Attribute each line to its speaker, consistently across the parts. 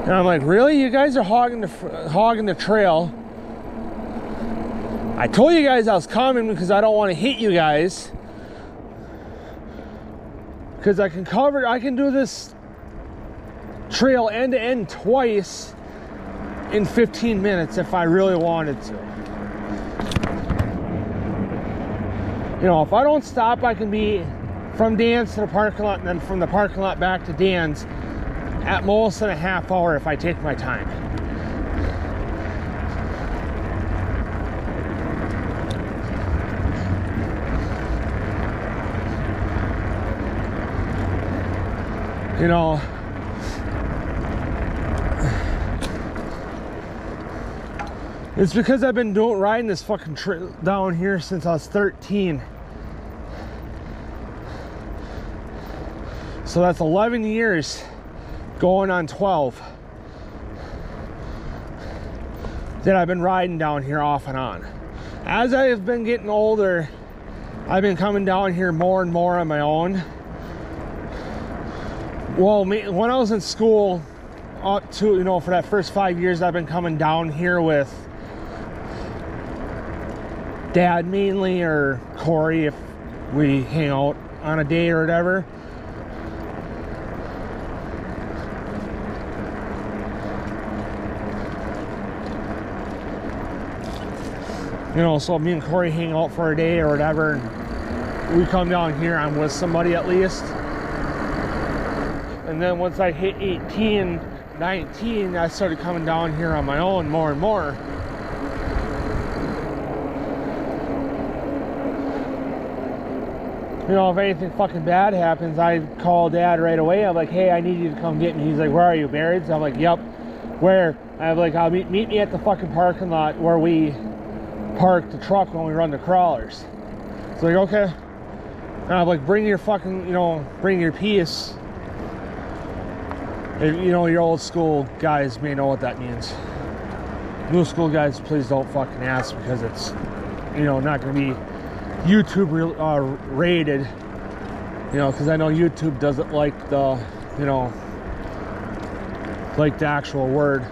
Speaker 1: And I'm like, really? You guys are hogging the trail. I told you guys I was coming because I don't want to hit you guys. Because I can do this trail end to end twice in 15 minutes if I really wanted to. You know, if I don't stop, I can be from Dan's to the parking lot and then from the parking lot back to Dan's at most in a half hour if I take my time. You know, it's because I've been riding this fucking trail down here since I was 13. So that's 11 years going on 12 that I've been riding down here off and on. As I've been getting older, I've been coming down here more and more on my own. Well, when I was in school, up to, you know, for that first 5 years, I've been coming down here with Dad mainly, or Corey if we hang out on a day or whatever. You know, so me and Corey hang out for a day or whatever, and we come down here, I'm with somebody at least. And then once I hit 18, 19, I started coming down here on my own more and more. You know, if anything fucking bad happens, I call Dad right away. I'm like, hey, I need you to come get me. He's like, where are you, Buried? I'm like, yep. Where? I'm like, I'll meet me at the fucking parking lot where we park the truck when we run the crawlers. It's like, okay. And I'm like, bring your fucking, you know, bring your piece. You know, your old school guys may know what that means. New school guys, please don't fucking ask, because it's, you know, not going to be YouTube rated. You know, because I know YouTube doesn't like the, you know, like the actual word.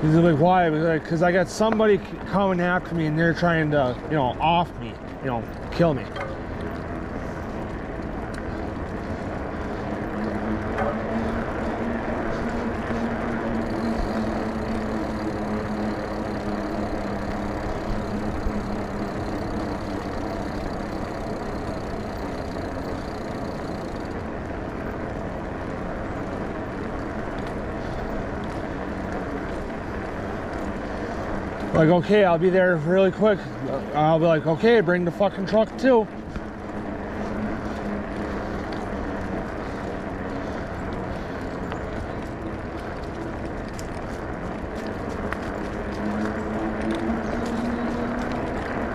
Speaker 1: He's like, why? Because I got somebody coming after me and they're trying to, you know, off me, you know, kill me. Like, okay, I'll be there really quick. I'll be like, okay, bring the fucking truck too.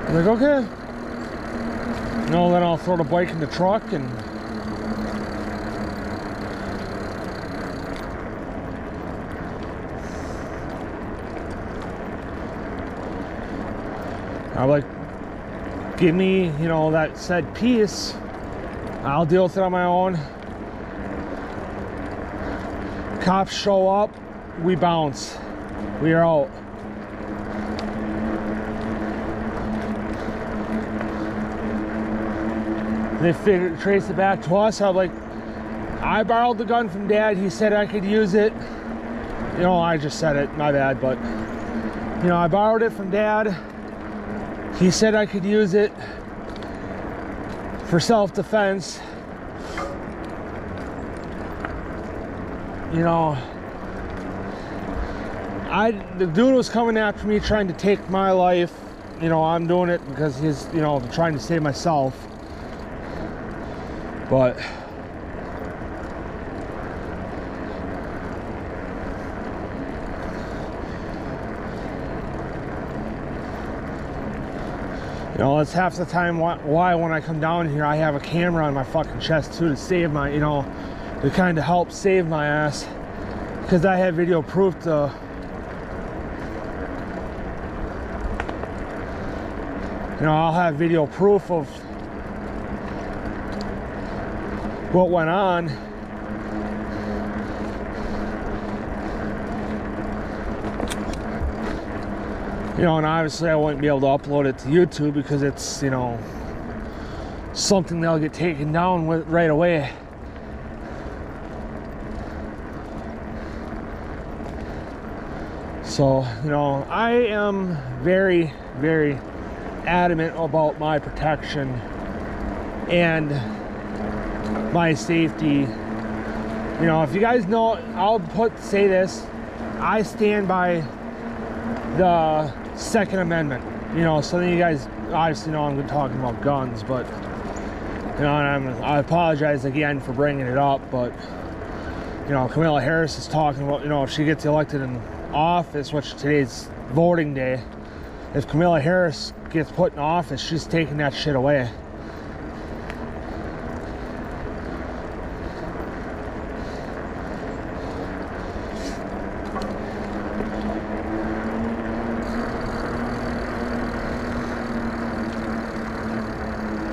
Speaker 1: I'm like, okay. No, then I'll throw the bike in the truck and I'm like, give me, you know, that said piece. I'll deal with it on my own. Cops show up, we bounce. We are out. They trace it back to us. I'm like, I borrowed the gun from Dad. He said I could use it. You know, I just said it, my bad, but, you know, I borrowed it from Dad. He said I could use it for self-defense. You know, the dude was coming after me trying to take my life. You know, I'm doing it because he's, you know, trying to save myself. But you know, that's half the time why when I come down here, I have a camera on my fucking chest too, to save my, you know, to kind of help save my ass. Because I have video proof to, you know, I'll have video proof of what went on. You know, and obviously I wouldn't be able to upload it to YouTube because it's, you know, something that'll get taken down with right away. So, you know, I am very, very adamant about my protection and my safety. You know, if you guys know, I'll say this, I stand by the Second Amendment, you know, so then you guys obviously know I'm talking about guns, but, you know, and I apologize again for bringing it up, but, you know, Kamala Harris is talking about, you know, if she gets elected in office, which today's voting day, if Kamala Harris gets put in office, she's taking that shit away.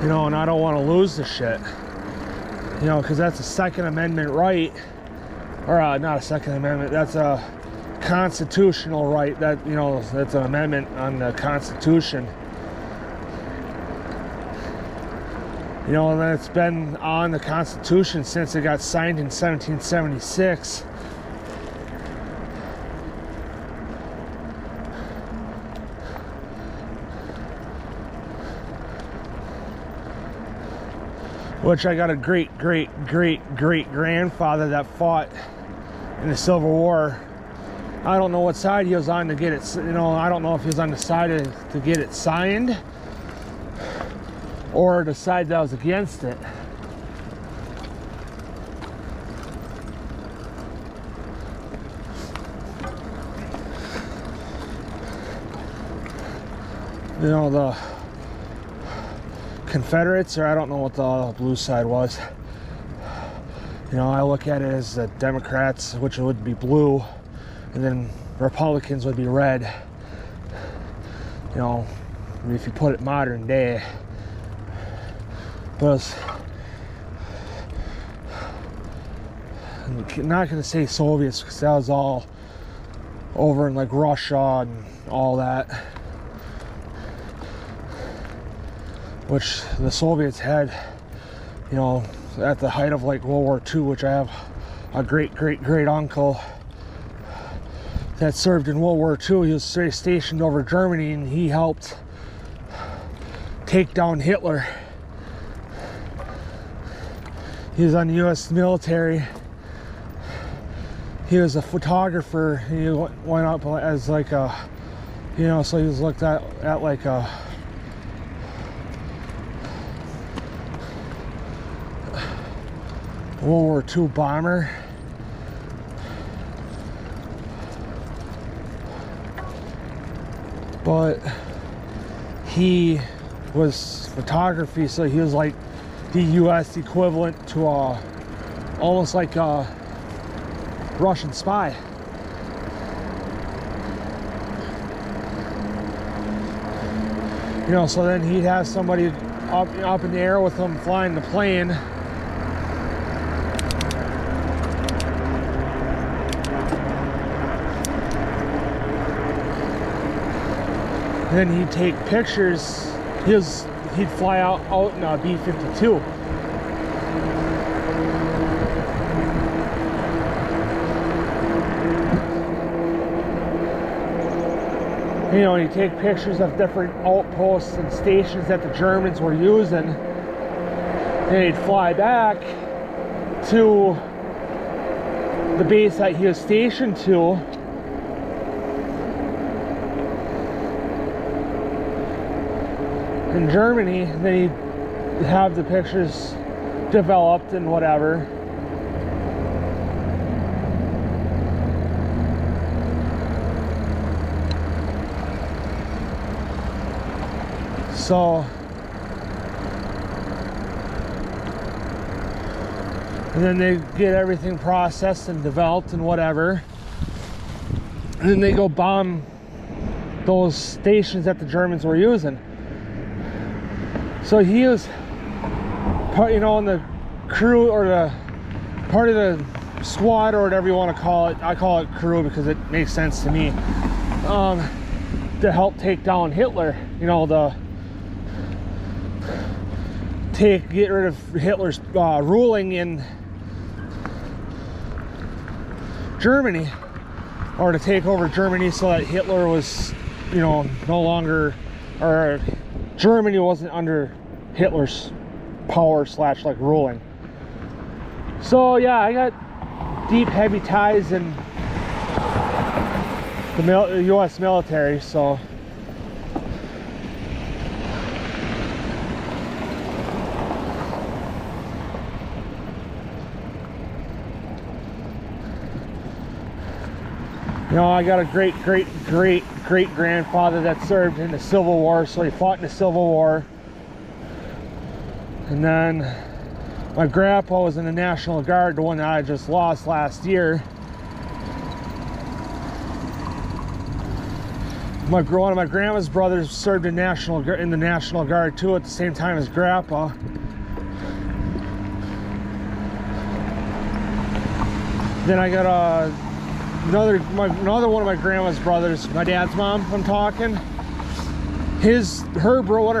Speaker 1: You know, and I don't want to lose the shit. You know, because that's a Second Amendment right. Or not a Second Amendment, that's a constitutional right. That, you know, that's an amendment on the Constitution. You know, and it's been on the Constitution since it got signed in 1776. Which I got a great grandfather that fought in the Civil War. I don't know what side he was on to get it, you know, I don't know if he was on the side to get it signed or the side that was against it. You know, the Confederates, or I don't know what the blue side was. You know, I look at it as the Democrats, which would be blue, and then Republicans would be red. You know, if you put it modern day. But I'm not going to say Soviets because that was all over in like Russia and all that. Which the Soviets had, you know, at the height of like World War II, which I have a great uncle that served in World War II. He was stationed over Germany and he helped take down Hitler. He was on the US military. He was a photographer. He went up as like a, you know, so he was looked at like a World War II bomber. But he was photography, so he was like the US equivalent to almost like a Russian spy. You know, so then he'd have somebody up in the air with him flying the plane. And then he'd take pictures. He'd fly out in a B-52. You know, he'd take pictures of different outposts and stations that the Germans were using. Then he'd fly back to the base that he was stationed to. In Germany, then he'd have the pictures developed and whatever. So, and then they get everything processed and developed and whatever. And then they go bomb those stations that the Germans were using. So he was part, you know, in the crew or the part of the squad or whatever you want to call it. I call it crew because it makes sense to me. to help take down Hitler, you know, get rid of Hitler's ruling in Germany, or to take over Germany so that Hitler was, you know, no longer, or Germany wasn't under Hitler's power slash like ruling. So yeah, I got deep, heavy ties in the U.S. military, so you know, I got a great grandfather that served in the Civil War, so he fought in the Civil War. And then my grandpa was in the National Guard, the one that I just lost last year. One of my grandma's brothers served in the National Guard too, at the same time as Grandpa. Then I got another one of my grandma's brothers, my dad's mom, I'm talking. Another one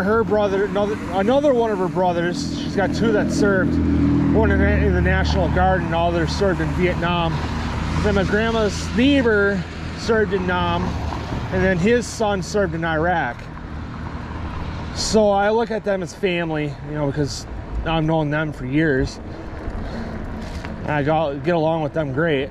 Speaker 1: of her brothers, she's got two that served, one in the National Guard and the other served in Vietnam. Then my grandma's neighbor served in Nam, and then his son served in Iraq. So I look at them as family, you know, because I've known them for years. And I get along with them great.